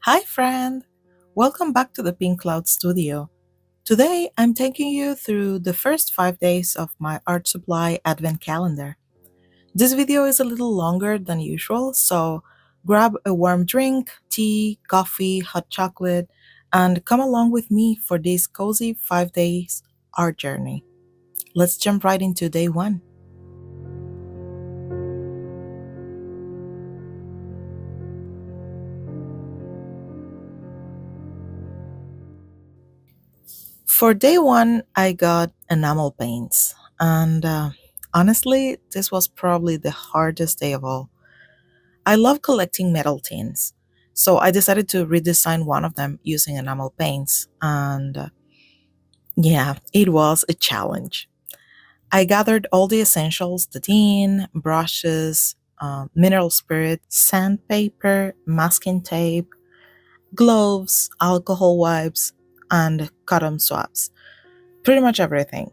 Hi, friend! Welcome back to the Pink Cloud Studio. Today, I'm taking you through the first 5 days of my art supply advent calendar. This video is a little longer than usual, so grab a warm drink, tea, coffee, hot chocolate, and come along with me for this cozy 5 days art journey. Let's jump right into day one. For day one, I got enamel paints, and honestly, this was probably the hardest day of all. I love collecting metal tins, so I decided to redesign one of them using enamel paints, and yeah, it was a challenge. I gathered all the essentials: the tin, brushes, mineral spirit, sandpaper, masking tape, gloves, alcohol wipes, and cotton swabs. Pretty much everything.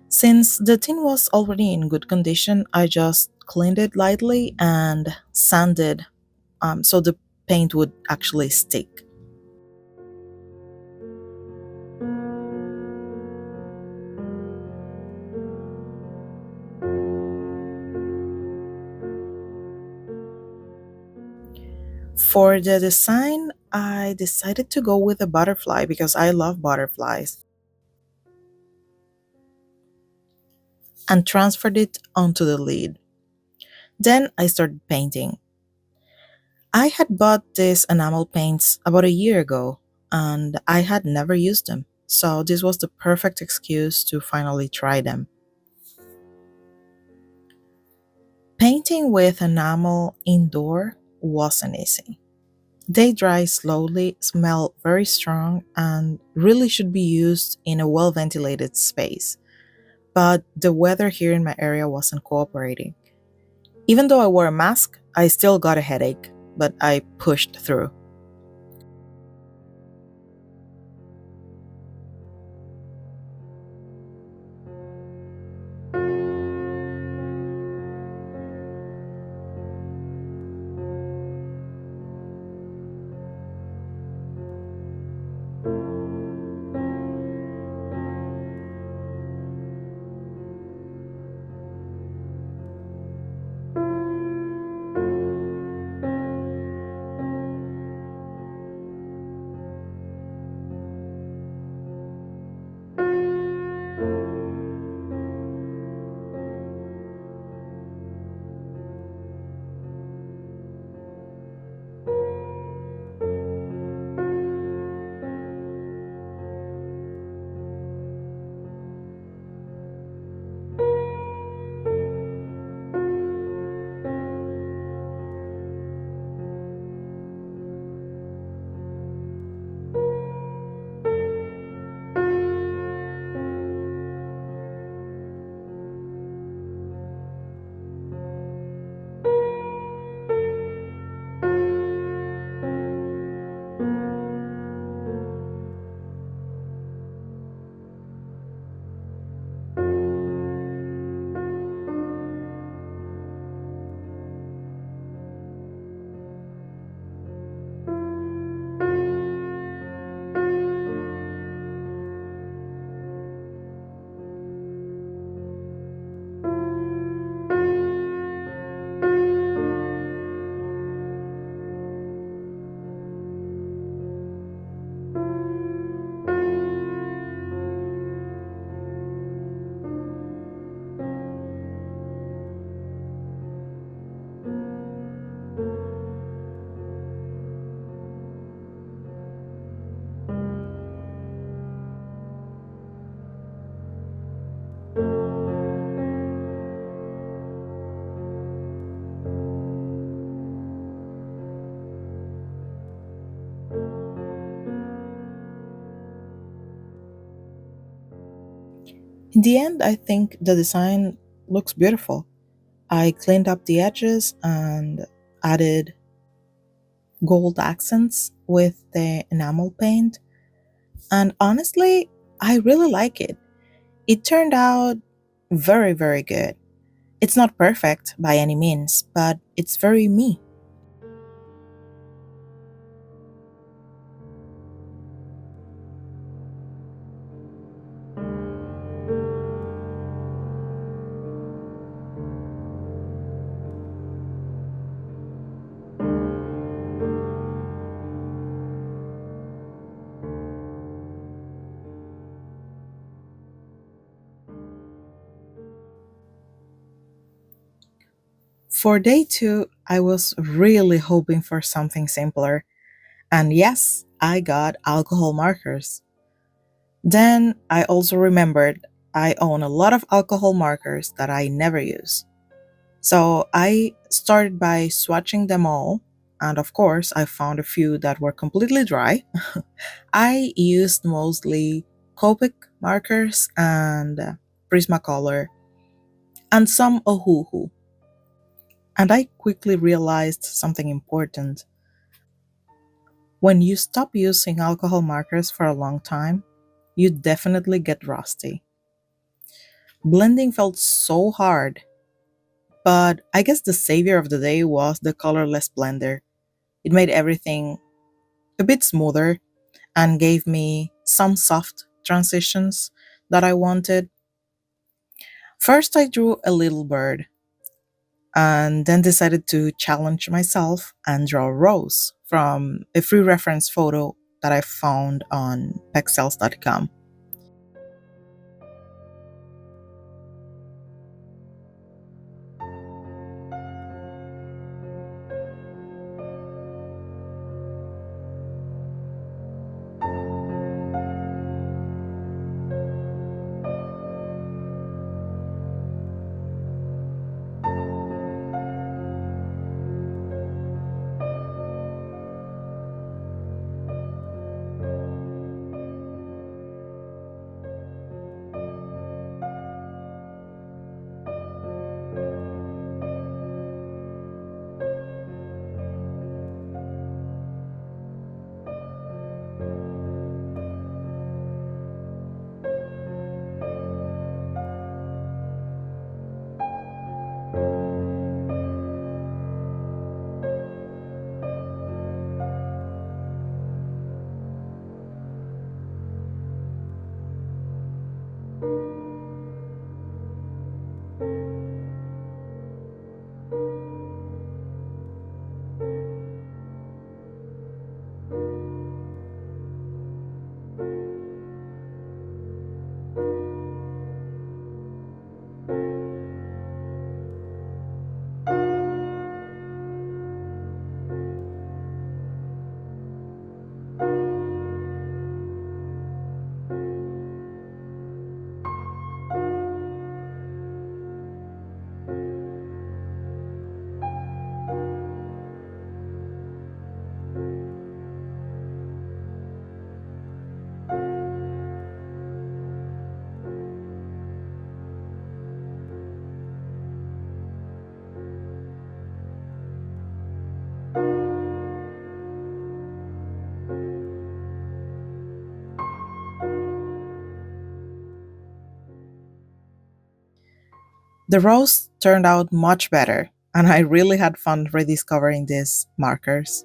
Since the tin was already in good condition, I just cleaned it lightly and sanded so the paint would actually stick. For the design, I decided to go with a butterfly because I love butterflies and transferred it onto the lid. Then I started painting. I had bought these enamel paints about a year ago and I had never used them, so this was the perfect excuse to finally try them. Painting with enamel indoor wasn't easy. They dry slowly, smell very strong, and really should be used in a well ventilated space. But the weather here in my area wasn't cooperating. Even though I wore a mask, I still got a headache, but I pushed through. In the end, I think the design looks beautiful. I cleaned up the edges and added gold accents with the enamel paint. And honestly, I really like it. It turned out very, very good. It's not perfect by any means, but it's very me. For day two, I was really hoping for something simpler. And yes, I got alcohol markers. Then I also remembered I own a lot of alcohol markers that I never use. So I started by swatching them all, and of course, I found a few that were completely dry. I used mostly Copic markers and Prismacolor and some Ohuhu. And I quickly realized something important. When you stop using alcohol markers for a long time, you definitely get rusty. Blending felt so hard, but I guess the savior of the day was the colorless blender. It made everything a bit smoother and gave me some soft transitions that I wanted. First, I drew a little bird and then decided to challenge myself and draw a rose from a free reference photo that I found on pexels.com. The rose turned out much better, and I really had fun rediscovering these markers.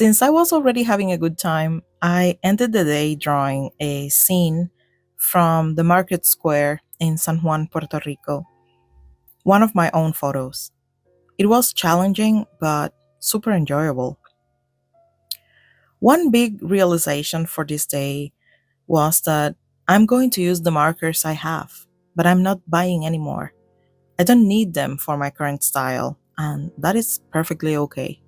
Since I was already having a good time, I ended the day drawing a scene from the market square in San Juan, Puerto Rico, one of my own photos. It was challenging, but super enjoyable. One big realization for this day was that I'm going to use the markers I have, but I'm not buying anymore. I don't need them for my current style, and that is perfectly okay.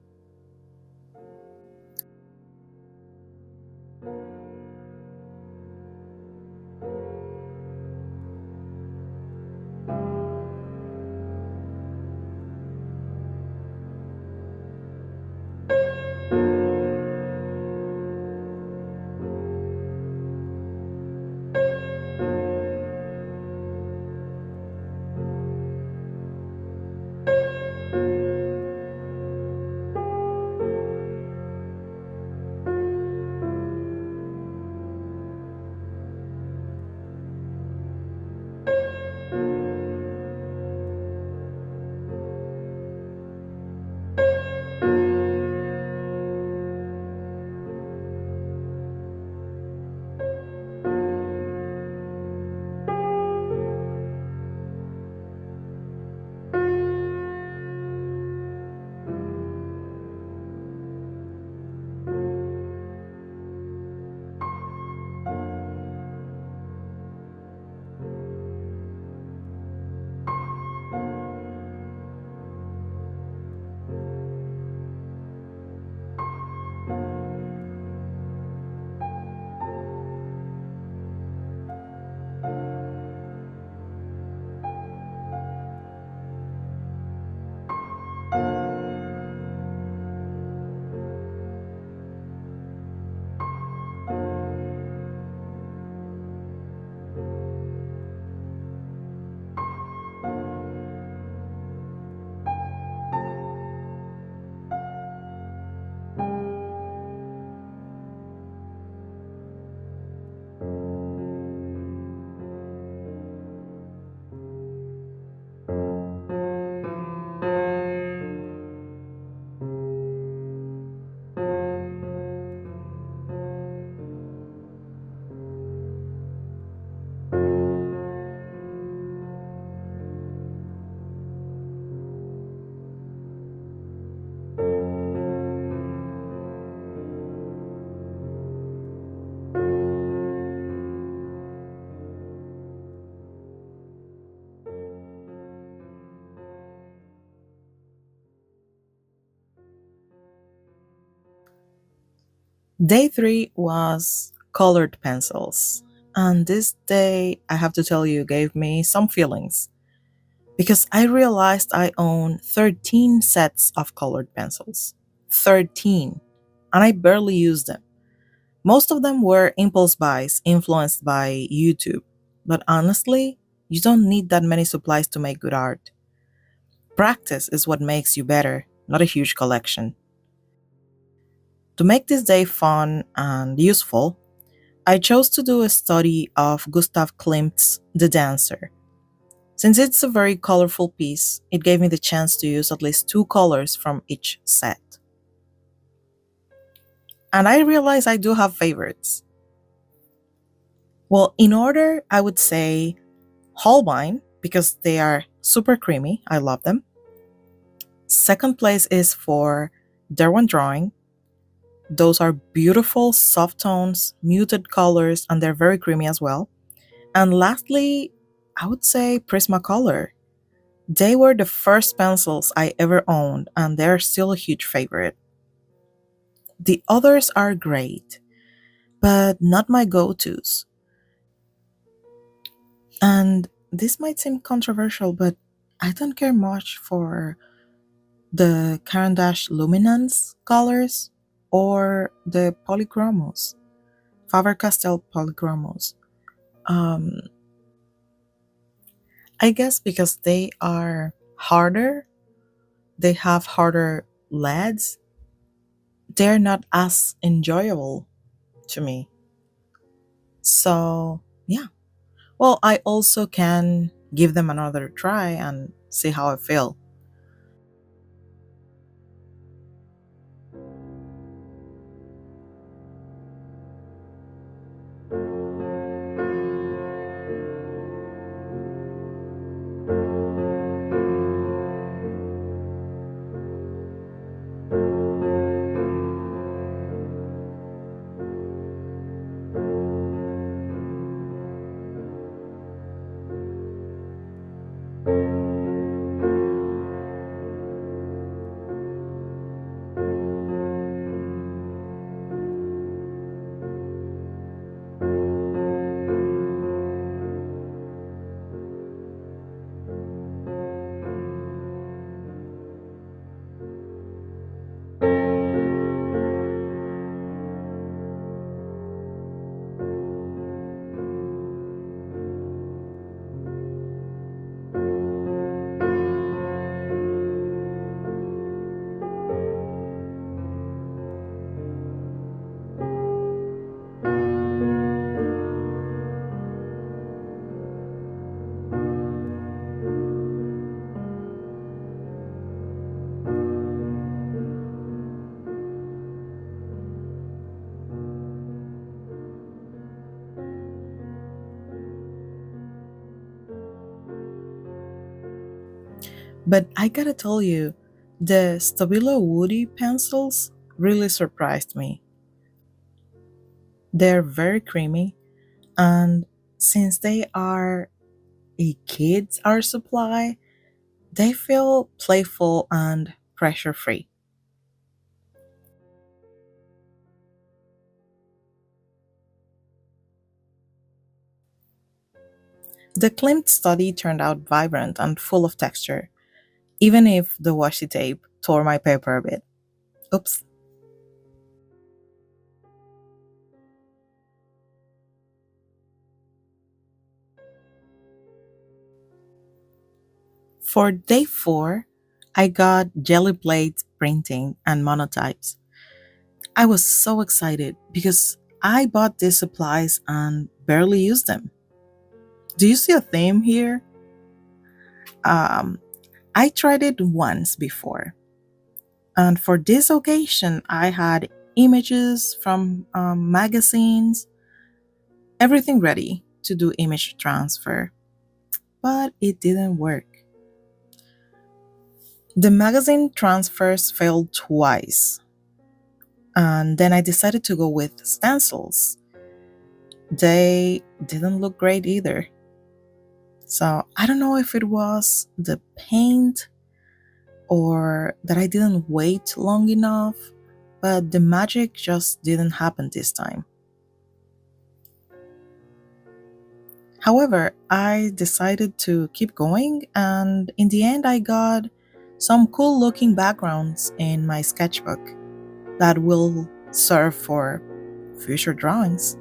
Day three was colored pencils. And this day, I have to tell you, gave me some feelings because I realized I own 13 sets of colored pencils. 13. And I barely use them. Most of them were impulse buys influenced by YouTube. But honestly, you don't need that many supplies to make good art. Practice is what makes you better, not a huge collection. To make this day fun and useful, I chose to do a study of Gustav Klimt's The Dancer. Since it's a very colorful piece, it gave me the chance to use at least two colors from each set. And I realize I do have favorites. Well, in order, I would say Holbein, because they are super creamy. I love them. Second place is for Derwent Drawing. Those are beautiful, soft tones, muted colors, and they're very creamy as well. And lastly, I would say Prismacolor. They were the first pencils I ever owned, and they're still a huge favorite. The others are great, but not my go tos. And this might seem controversial, but I don't care much for the Caran d'Ache Luminance colors or the Polychromos, Faber Castell Polychromos. Um, I guess because they are harder, they have harder leads, they're not as enjoyable to me. So, yeah. Well, I also can give them another try and see how I feel. But I gotta tell you, the Stabilo Woody pencils really surprised me. They're very creamy, and since they are a kid's art supply, they feel playful and pressure free. The Klimt study turned out vibrant and full of texture, even if the washi tape tore my paper a bit. Oops. For day 4, I got jelly plates printing and monotypes. I was so excited because I bought these supplies and barely used them. Do you see a theme here? Um, I tried it once before, and for this occasion, I had images from magazines, everything ready to do image transfer, but it didn't work. The magazine transfers failed twice, and then I decided to go with stencils. They didn't look great either. So I don't know if it was the paint or that I didn't wait long enough, but the magic just didn't happen this time. However, I decided to keep going, and in the end, I got some cool looking backgrounds in my sketchbook that will serve for future drawings.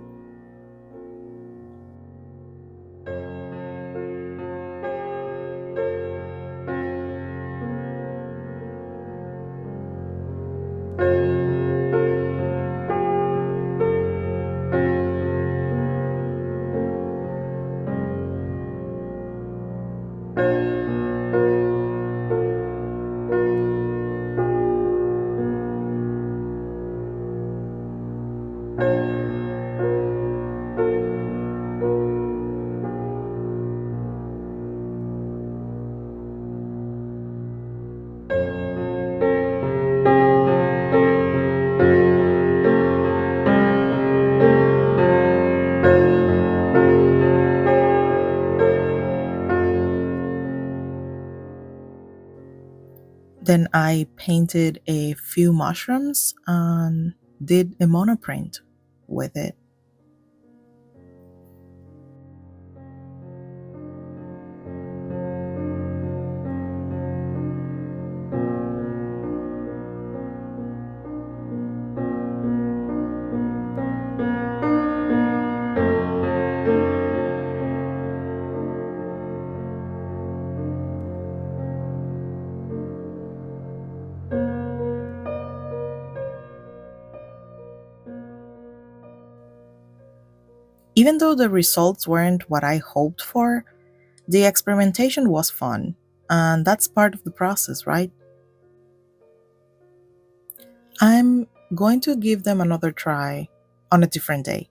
Then I painted a few mushrooms and did a monoprint with it. Even though the results weren't what I hoped for, the experimentation was fun, and that's part of the process, right? I'm going to give them another try on a different day.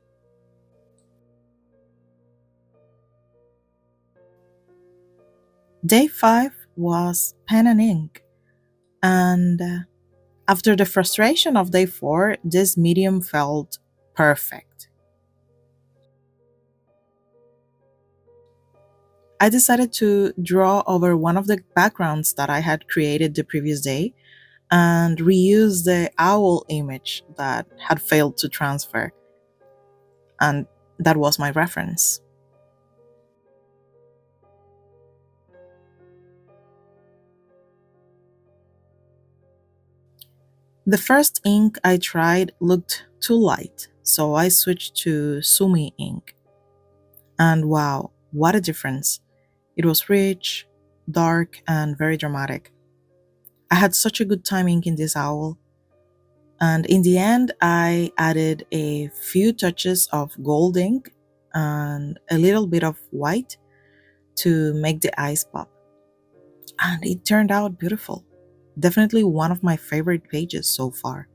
Day 5 was pen and ink, and after the frustration of day 4, this medium felt perfect. I decided to draw over one of the backgrounds that I had created the previous day and reuse the owl image that had failed to transfer, and that was my reference. The first ink I tried looked too light, so I switched to Sumi ink. And wow, what a difference! It was rich, dark, and very dramatic. I had such a good time inking this owl. And in the end, I added a few touches of gold ink and a little bit of white to make the eyes pop. And it turned out beautiful. Definitely one of my favorite pages so far.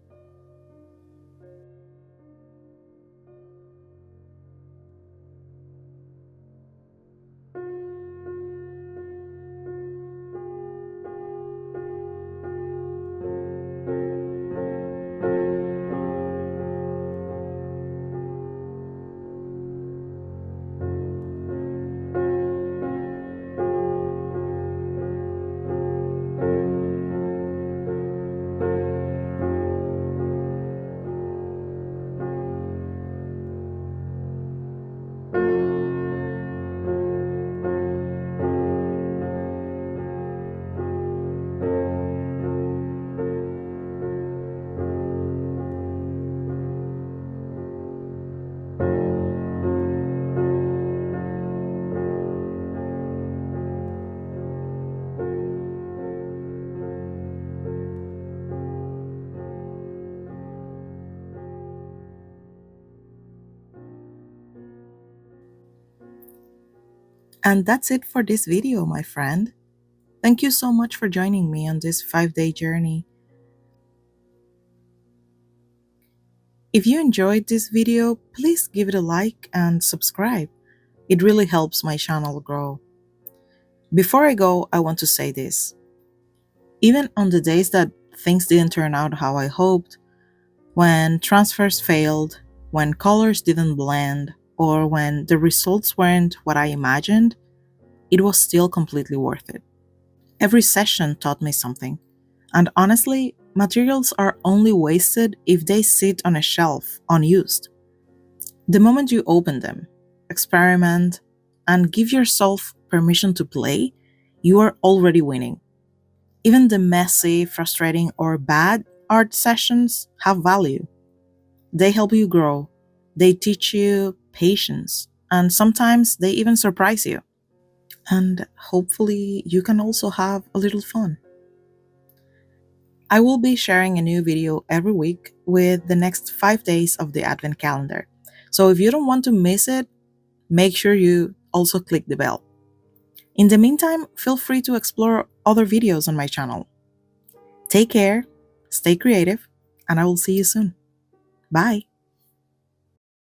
And that's it for this video, my friend. Thank you so much for joining me on this 5-day journey. If you enjoyed this video, please give it a like and subscribe. It really helps my channel grow. Before I go, I want to say this. Even on the days that things didn't turn out how I hoped, when transfers failed, when colors didn't blend, or when the results weren't what I imagined, it was still completely worth it. Every session taught me something. And honestly, materials are only wasted if they sit on a shelf unused. The moment you open them, experiment, and give yourself permission to play, you are already winning. Even the messy, frustrating, or bad art sessions have value. They help you grow, they teach you patience, and sometimes they even surprise you. And hopefully, you can also have a little fun. I will be sharing a new video every week with the next 5 days of the Advent calendar. So if you don't want to miss it, make sure you also click the bell. In the meantime, feel free to explore other videos on my channel. Take care, stay creative, and I will see you soon. Bye.